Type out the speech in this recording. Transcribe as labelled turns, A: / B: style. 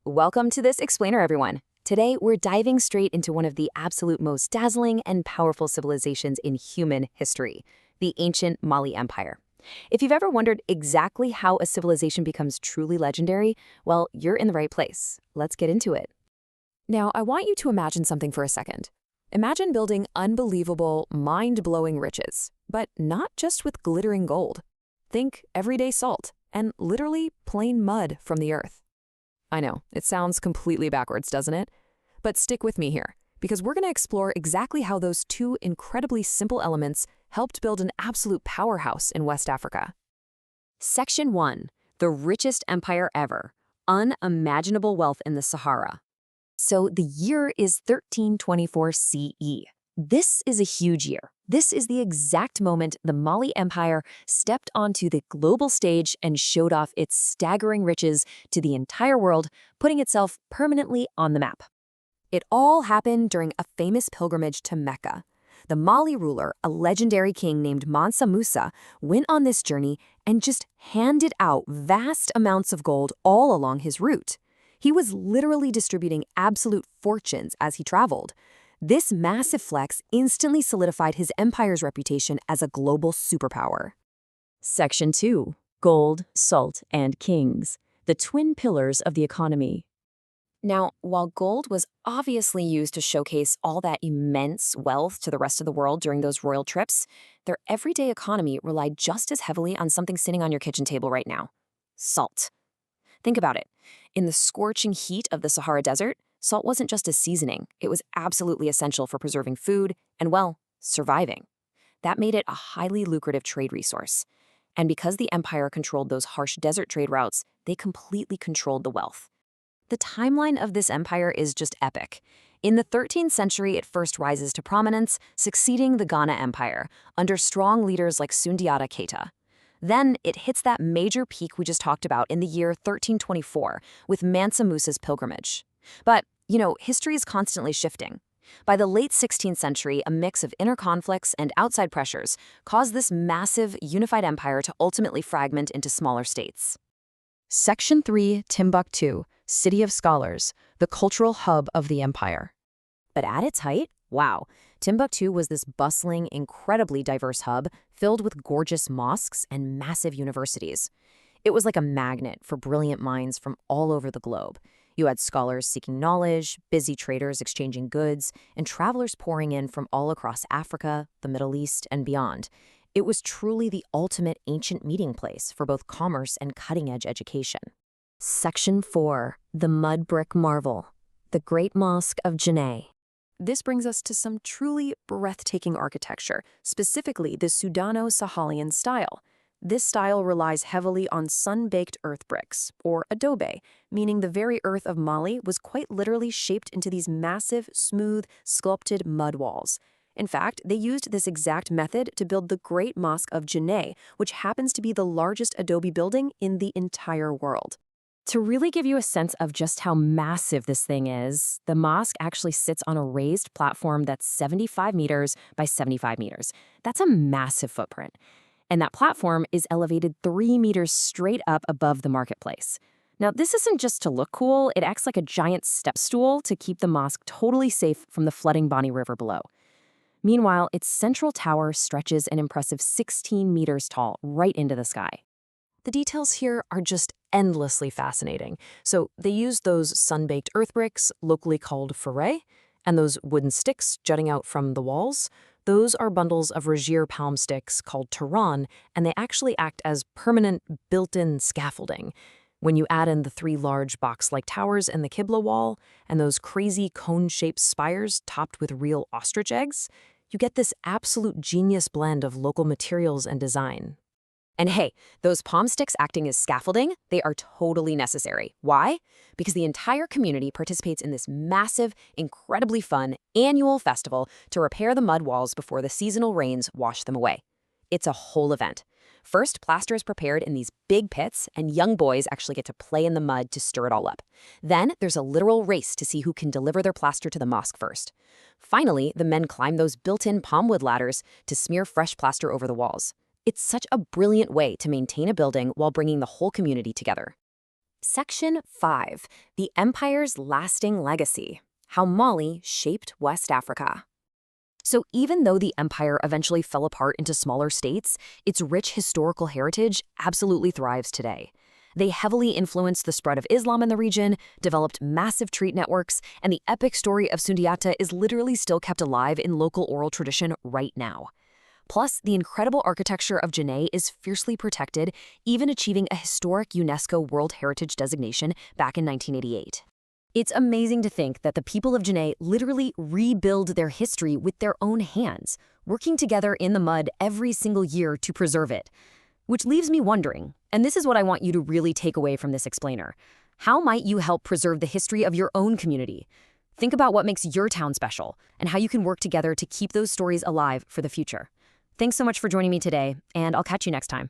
A: Welcome to this explainer, everyone. Today, we're diving straight into one of the absolute most dazzling and powerful civilizations in human history, the ancient Mali Empire. If you've ever wondered exactly how a civilization becomes truly legendary, well, you're in the right place. Let's get into it. Now, I want you to imagine something for a second. Imagine building unbelievable, mind-blowing riches, but not just with glittering gold. Think everyday salt and literally plain mud from the earth. I know, it sounds completely backwards, doesn't it? But stick with me here, because we're going to explore exactly how those two incredibly simple elements helped build an absolute powerhouse in West Africa. Section 1. The richest empire ever. Unimaginable wealth in the Sahara. So the year is 1324 CE. This is a huge year. This is the exact moment the Mali Empire stepped onto the global stage and showed off its staggering riches to the entire world, putting itself permanently on the map. It all happened during a famous pilgrimage to Mecca. The Mali ruler, a legendary king named Mansa Musa, went on this journey and just handed out vast amounts of gold all along his route. He was literally distributing absolute fortunes as he traveled. This massive flex instantly solidified his empire's reputation as a global superpower. Section 2. Gold, salt, and kings. The twin pillars of the economy. Now, while gold was obviously used to showcase all that immense wealth to the rest of the world during those royal trips, their everyday economy relied just as heavily on something sitting on your kitchen table right now: salt. Think about it. In the scorching heat of the Sahara Desert, salt wasn't just a seasoning, it was absolutely essential for preserving food and, well, surviving. That made it a highly lucrative trade resource. And because the empire controlled those harsh desert trade routes, they completely controlled the wealth. The timeline of this empire is just epic. In the 13th century, it first rises to prominence, succeeding the Ghana Empire, under strong leaders like Sundiata Keita. Then it hits that major peak we just talked about in the year 1324 with Mansa Musa's pilgrimage. But, history is constantly shifting. By the late 16th century, a mix of inner conflicts and outside pressures caused this massive, unified empire to ultimately fragment into smaller states. Section 3, Timbuktu, City of Scholars, the cultural hub of the empire. But at its height, wow, Timbuktu was this bustling, incredibly diverse hub filled with gorgeous mosques and massive universities. It was like a magnet for brilliant minds from all over the globe. You had scholars seeking knowledge, busy traders exchanging goods, and travelers pouring in from all across Africa, the Middle East, and beyond. It was truly the ultimate ancient meeting place for both commerce and cutting-edge education. Section 4. The Mud Brick Marvel, the Great Mosque of Djenné. This brings us to some truly breathtaking architecture, specifically the Sudano-Sahelian style. This style relies heavily on sun-baked earth bricks, or adobe, meaning the very earth of Mali was quite literally shaped into these massive, smooth, sculpted mud walls. In fact, they used this exact method to build the Great Mosque of Djenné, which happens to be the largest adobe building in the entire world. To really give you a sense of just how massive this thing is, the mosque actually sits on a raised platform that's 75 meters by 75 meters. That's a massive footprint. And that platform is elevated 3 meters straight up above the marketplace. Now, this isn't just to look cool, it acts like a giant step stool to keep the mosque totally safe from the flooding Bani River below. Meanwhile, its central tower stretches an impressive 16 meters tall right into the sky. The details here are just endlessly fascinating. So they used those sun-baked earth bricks, locally called ferré, and those wooden sticks jutting out from the walls. Those are bundles of Regier palm sticks called Turan, and they actually act as permanent built-in scaffolding. When you add in the 3 large box-like towers in the Qibla wall and those crazy cone-shaped spires topped with real ostrich eggs, you get this absolute genius blend of local materials and design. And hey, those palm sticks acting as scaffolding, they are totally necessary. Why? Because the entire community participates in this massive, incredibly fun annual festival to repair the mud walls before the seasonal rains wash them away. It's a whole event. First, plaster is prepared in these big pits, and young boys actually get to play in the mud to stir it all up. Then, there's a literal race to see who can deliver their plaster to the mosque first. Finally, the men climb those built-in palm wood ladders to smear fresh plaster over the walls. It's such a brilliant way to maintain a building while bringing the whole community together. Section 5. The Empire's Lasting Legacy. How Mali Shaped West Africa. So even though the empire eventually fell apart into smaller states, its rich historical heritage absolutely thrives today. They heavily influenced the spread of Islam in the region, developed massive trade networks, and the epic story of Sundiata is literally still kept alive in local oral tradition right now. Plus, the incredible architecture of Djenné is fiercely protected, even achieving a historic UNESCO World Heritage designation back in 1988. It's amazing to think that the people of Djenné literally rebuild their history with their own hands, working together in the mud every single year to preserve it. Which leaves me wondering, and this is what I want you to really take away from this explainer, how might you help preserve the history of your own community? Think about what makes your town special and how you can work together to keep those stories alive for the future. Thanks so much for joining me today, and I'll catch you next time.